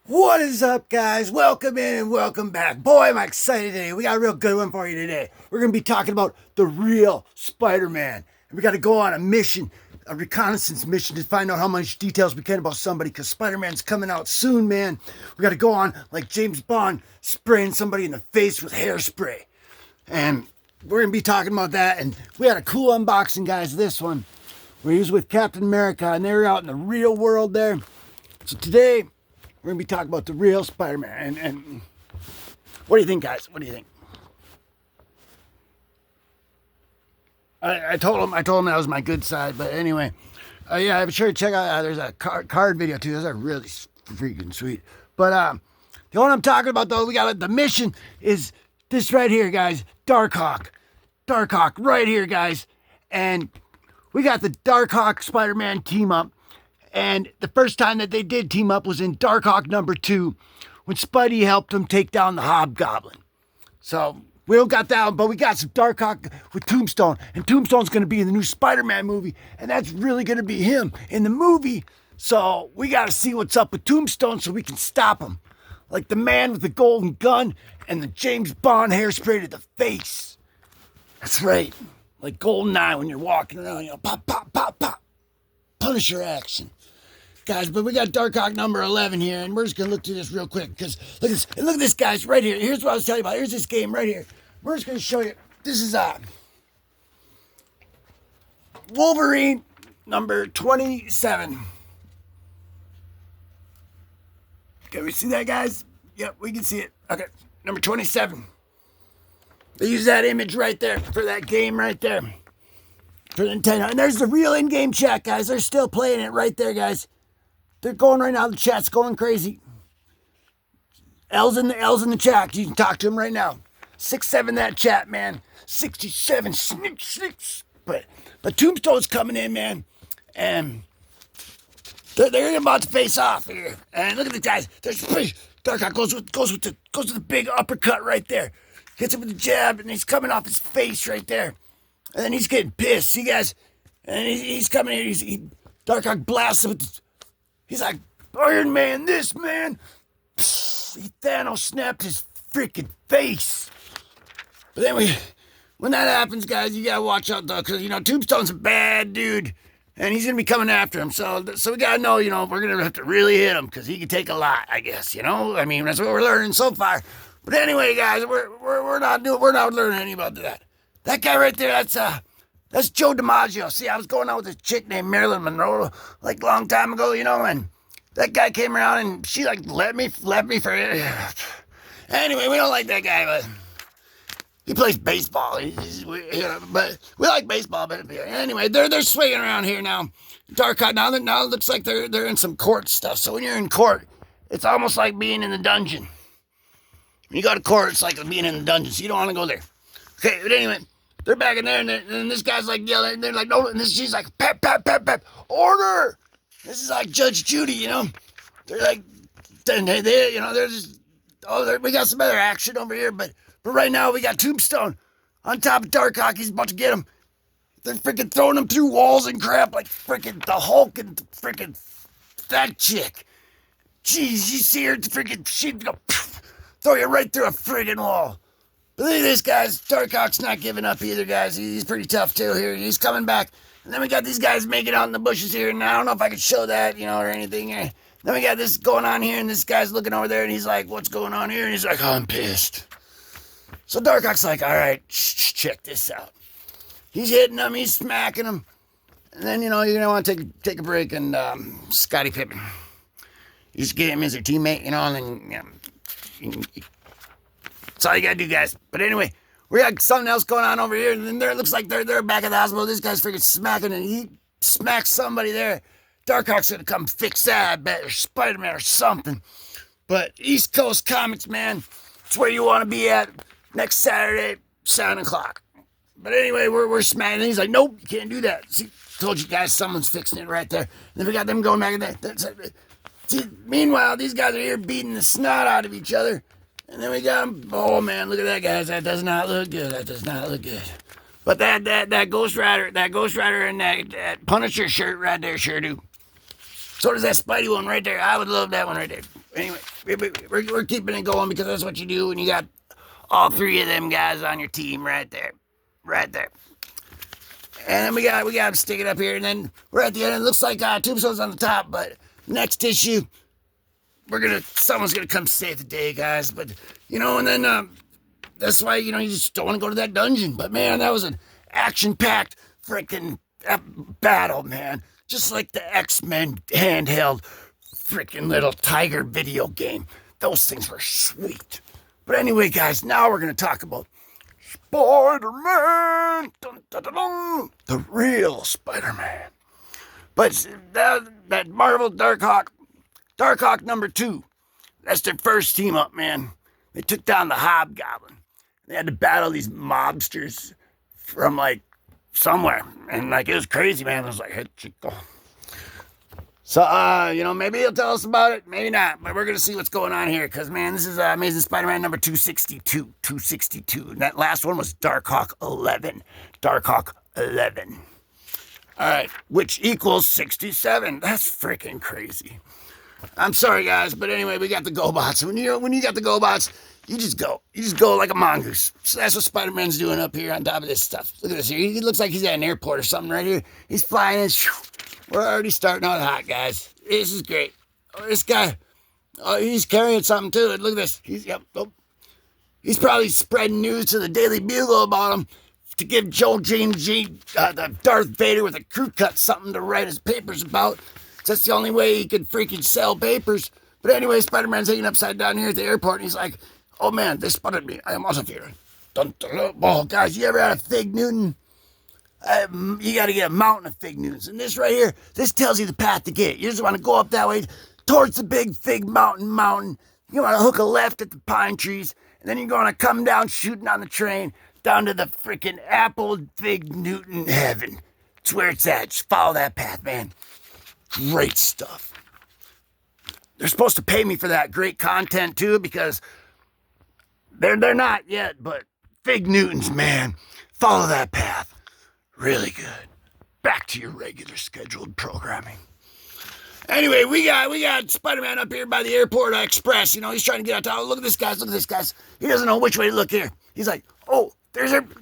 What is up, guys? Welcome in and welcome back. Boy, am I excited today. We got a real good one for you today. We're going to be talking about the real Spider-Man. And we got to go on a mission, a reconnaissance mission to find out how much details we can about somebody because Spider-Man's coming out soon, man. We got to go on like James Bond spraying somebody in the face with hairspray. And we're going to be talking about that. And we had a cool unboxing, guys, this one. Where he was with Captain America and they were out in the real world there. So today, we're going to be talking about the real Spider-Man. And what do you think, guys? What do you think? I told him that was my good side. But anyway, yeah, I'm sure to check out. There's a card video, too. Those are really freaking sweet. But the one I'm talking about, though, we got the mission is this right here, guys. DARKHAWK. DARKHAWK right here, guys. And we got the DARKHAWK Spider-Man team up. And the first time that they did team up was in DARKHAWK #2 when Spidey helped him take down the Hobgoblin. So we don't got that one, but we got some DARKHAWK with Tombstone. And Tombstone's going to be in the new Spider-Man movie. And that's really going to be him in the movie. So we got to see what's up with Tombstone so we can stop him. Like the man with the golden gun and the James Bond hairspray to the face. That's right. Like GoldenEye when you're walking around, you know, pop, pop, pop, pop. Punisher action. Guys, but we got DARKHAWK #11 here, and we're just going to look through this real quick, because look at this, guys, right here. Here's what I was telling you about. Here's this game right here. We're just going to show you. This is Wolverine #27. Can we see that, guys? Yep, we can see it. Okay, number 27. They use that image right there for that game right there. For Nintendo. And there's the real in-game chat, guys. They're still playing it right there, guys. They're going right now. The chat's going crazy. L's in the chat. You can talk to them right now. 67 that chat, man. 67 snicks. But Tombstone's coming in, man. And they're about to face off here. And look at the guys. There's DARKHAWK goes with the big uppercut right there. Hits him with the jab, and he's coming off his face right there. And then he's getting pissed. See, guys? And he's coming in. DARKHAWK blasts him with he's like, Iron Man, this man. Thanos snapped his freaking face. But then when that happens, guys, you gotta watch out, though, because, you know, Tombstone's a bad dude. And he's gonna be coming after him. So we gotta know, you know, we're gonna have to really hit him, because he can take a lot, I guess, you know? I mean, that's what we're learning so far. But anyway, guys, we're not learning any about that. That guy right there, that's Joe DiMaggio. See, I was going out with a chick named Marilyn Monroe, like, a long time ago, you know, and that guy came around and she, like, left me for it. Anyway, we don't like that guy, but he plays baseball. But we like baseball, but anyway, they're swinging around here now. DARKHAWK, now it looks like they're in some court stuff. So when you're in court, it's almost like being in the dungeon. When you go to court, it's like being in the dungeon, so you don't want to go there. Okay, but anyway, they're back in there, and this guy's like yelling, and they're like, no, and she's like, pep, pep, pep, pep, order! This is like Judge Judy, you know? They're like, they you know, they're just, we got some other action over here, but right now we got Tombstone on top of DARKHAWK. He's about to get him. They're freaking throwing him through walls and crap like freaking the Hulk and freaking that chick. Jeez, you see her freaking, she'd go, throw you right through a friggin' wall. But look at this, guys. DARKHAWK's not giving up either, guys. He's pretty tough, too, here. He's coming back. And then we got these guys making out in the bushes here. And I don't know if I could show that, you know, or anything. Then we got this going on here, and this guy's looking over there, and he's like, what's going on here? And he's like, oh, I'm pissed. So DARKHAWK's like, all right, check this out. He's hitting him. He's smacking him. And then, you know, you're going to want to take a break. And Scottie Pippen, you just get him as your teammate, you know, and then, you know, that's all you gotta do, guys. But anyway, we got something else going on over here, and then it looks like they're back at the hospital. This guy's freaking smacking, and he smacks somebody there. DARKHAWK's gonna come fix that, I bet, or Spider-Man or something. But East Coast Comics, man, it's where you want to be at next Saturday, 7 o'clock. But anyway, we're smacking. And he's like, nope, you can't do that. See, told you guys, someone's fixing it right there. And then we got them going back in there. See, meanwhile, these guys are here beating the snot out of each other. And then we got him. Oh, man, look at that, guys. That does not look good. That does not look good. But that Ghost Rider and that Punisher shirt right there sure do. So does that Spidey one right there. I would love that one right there. Anyway, we're keeping it going because that's what you do when you got all three of them guys on your team right there. Right there. And then we got to stick it up here, and then we're at the end. It looks like Tombstone's on the top, but next issue, someone's gonna come save the day, guys. But and then that's why you just don't want to go to that dungeon. But man, that was an action-packed freaking battle, man. Just like the X-Men handheld freaking little tiger video game. Those things were sweet. But anyway, guys, now we're gonna talk about Spider-Man! Dun, dun, dun, dun. The real Spider-Man. But that Marvel DARKHAWK #2, that's their first team up, man. They took down the Hobgoblin. They had to battle these mobsters from, somewhere. And, it was crazy, man. It was like, hey, Chico. So, maybe he'll tell us about it. Maybe not. But we're going to see what's going on here. Because, man, this is Amazing Spider-Man number 262. 262. And that last one was DARKHAWK 11. DARKHAWK 11. All right. Which equals 67. That's freaking crazy. I'm sorry, guys. But anyway, we got the GoBots. When you got the GoBots, you just go. You just go like a mongoose. So that's what Spider-Man's doing up here on top of this stuff. Look at this here. He looks like he's at an airport or something right here. He's flying in. We're already starting out hot, guys. This is great. Oh, this guy, he's carrying something too. Look at this. He's probably spreading news to the Daily Bugle about him to give Joe James the Darth Vader with a crew cut something to write his papers about. That's the only way he could freaking sell papers. But anyway, Spider-Man's hanging upside down here at the airport, and he's like, oh man, they spotted me. I am also here. Oh, guys, you ever had a Fig Newton? You got to get a mountain of Fig Newtons. And this right here, this tells you the path to get. You just want to go up that way towards the big Fig Mountain. You want to hook a left at the pine trees, and then you're going to come down shooting on the train down to the freaking Apple Fig Newton heaven. It's where it's at. Just follow that path, man. Great stuff. They're supposed to pay me for that great content too, because they're not yet, but Fig Newtons, man. Follow that path. Really good. Back to your regular scheduled programming. Anyway, we got Spider-Man up here by the airport express. He's trying to get out town. Look at this, guys. Look at this, guys. He doesn't know which way to look here. He's like, oh,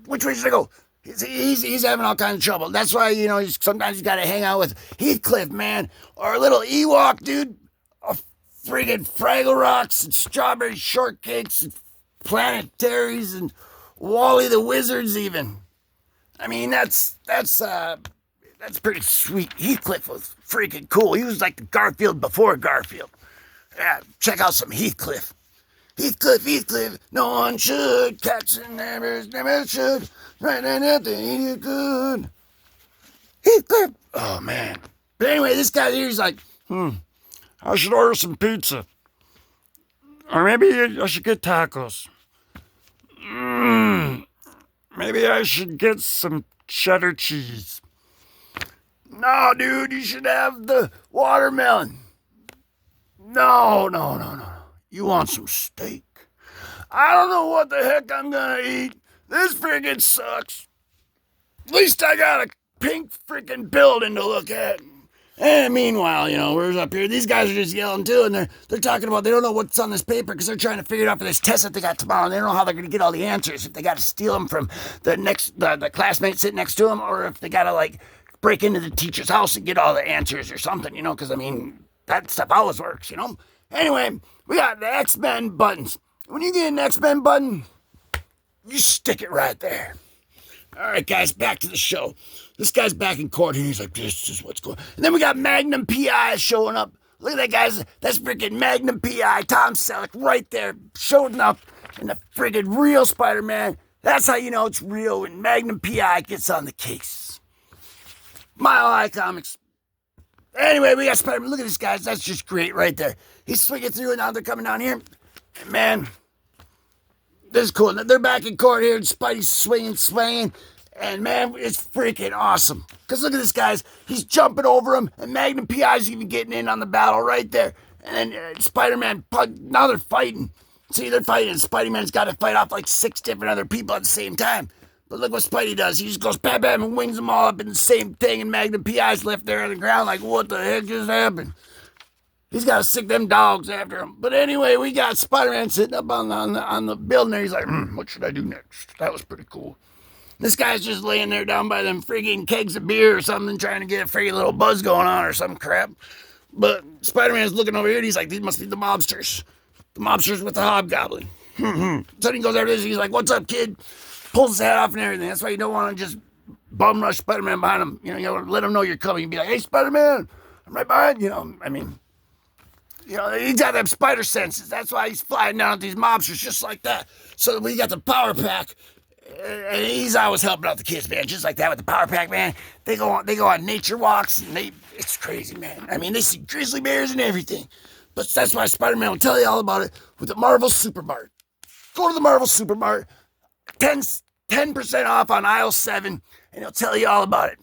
which way should I go? He's having all kinds of trouble. That's why, sometimes you got to hang out with Heathcliff, man. Or a little Ewok, dude. Friggin' Fraggle Rocks and strawberry shortcakes and planetaries and Wally the Wizards even. I mean, that's pretty sweet. Heathcliff was freaking cool. He was like the Garfield before Garfield. Yeah, check out some Heathcliff. Heathcliff, no one should. Cats and never should. Right now, nothing you good. Heathcliff. Oh, man. But anyway, this guy here is like, I should order some pizza. Or maybe I should get tacos. Maybe I should get some cheddar cheese. No, dude, you should have the watermelon. No. You want some steak? I don't know what the heck I'm gonna eat. This friggin' sucks. At least I got a pink freaking building to look at. And meanwhile, we're up here. These guys are just yelling too, and they're talking about they don't know what's on this paper because they're trying to figure it out for this test that they got tomorrow. And they don't know how they're going to get all the answers. If they got to steal them from the classmate sitting next to them, or if they got to break into the teacher's house and get all the answers or something. Because that stuff always works. Anyway, we got the X-Men buttons. When you get an X-Men button, you stick it right there. All right, guys, back to the show. This guy's back in court, and he's like, this is what's going on. And then we got Magnum P.I. showing up. Look at that, guys. That's freaking Magnum P.I. Tom Selleck right there, showing up in the friggin' real Spider-Man. That's how you know it's real, when Magnum P.I. gets on the case. Mile High Comics. Anyway, we got Spider-Man. Look at this, guys. That's just great right there. He's swinging through, and now they're coming down here. And man, this is cool. They're back in court here, and Spidey's swinging. And man, it's freaking awesome. Because look at this, guys. He's jumping over him, and Magnum P.I.'s even getting in on the battle right there. And then Spider-Man, now they're fighting. See, they're fighting, and Spider-Man's got to fight off 6 different other people at the same time. But look what Spidey does. He just goes bam, bam, and wings them all up in the same thing, and Magnum P.I.'s left there on the ground like, what the heck just happened? He's got to sick them dogs after him. But anyway, we got Spider-Man sitting up on the building there. He's like, what should I do next? That was pretty cool. This guy's just laying there down by them friggin' kegs of beer or something, trying to get a friggin' little buzz going on or some crap. But Spider-Man's looking over here and he's like, these must be the mobsters. The mobsters with the hobgoblin. So he goes over this, he's like, what's up, kid? Pulls his hat off and everything. That's why you don't want to just bum rush Spider-Man behind him. You know, let him know you're coming. You'd be like, hey, Spider-Man, I'm right behind you. He's got them spider senses. That's why he's flying down at these mobsters just like that. So we got the power pack. And he's always helping out the kids, man. Just like that with the power pack, man. They go on nature walks, and it's crazy, man. I mean, they see grizzly bears and everything. But that's why Spider-Man will tell you all about it with the Marvel Supermart. Go to the Marvel Supermart, 10% off on aisle 7, and he'll tell you all about it.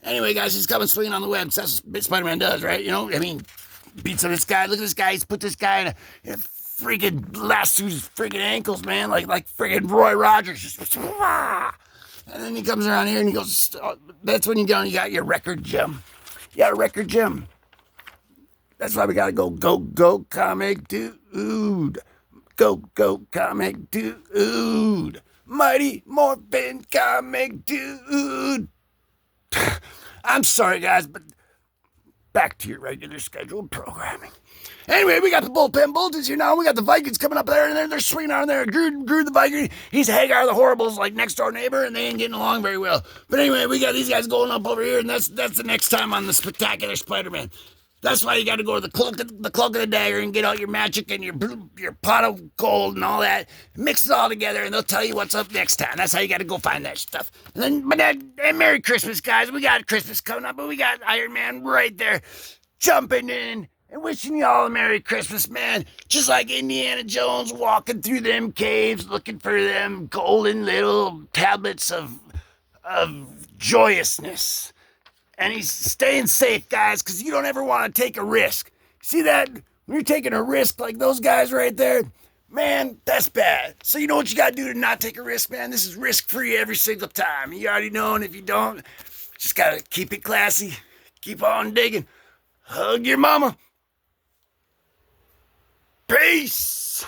Anyway, guys, he's coming swinging on the web. That's what Spider-Man does, right? Beats up this guy. Look at this guy. He's put this guy in a freaking lassoed his freaking ankles, man, like freaking Roy Rogers. Just, and then he comes around here and he goes, that's when you got your record gem. You got a record gem. That's why we gotta go comic dude. Go comic dude. Mighty Morphin comic dude. I'm sorry, guys, but back to your regular scheduled programming. Anyway, we got the bullpen bulletins here now. We got the Vikings coming up there, and they're swinging on there. Groot the Viking, he's Hagar the Horrible's like next door neighbor, and they ain't getting along very well. But anyway, we got these guys going up over here, and that's the next time on the Spectacular Spider-Man. That's why you got to go to the cloak of the dagger and get out your magic and your pot of gold and all that. Mix it all together, and they'll tell you what's up next time. That's how you got to go find that stuff. And Merry Christmas, guys. We got Christmas coming up, but we got Iron Man right there jumping in and wishing you all a Merry Christmas, man. Just like Indiana Jones walking through them caves looking for them golden little tablets of joyousness. And he's staying safe, guys, because you don't ever want to take a risk. See that? When you're taking a risk like those guys right there, man, that's bad. So you know what you got to do to not take a risk, man? This is risk-free every single time. You already know, and if you don't, just got to keep it classy. Keep on digging. Hug your mama. Peace.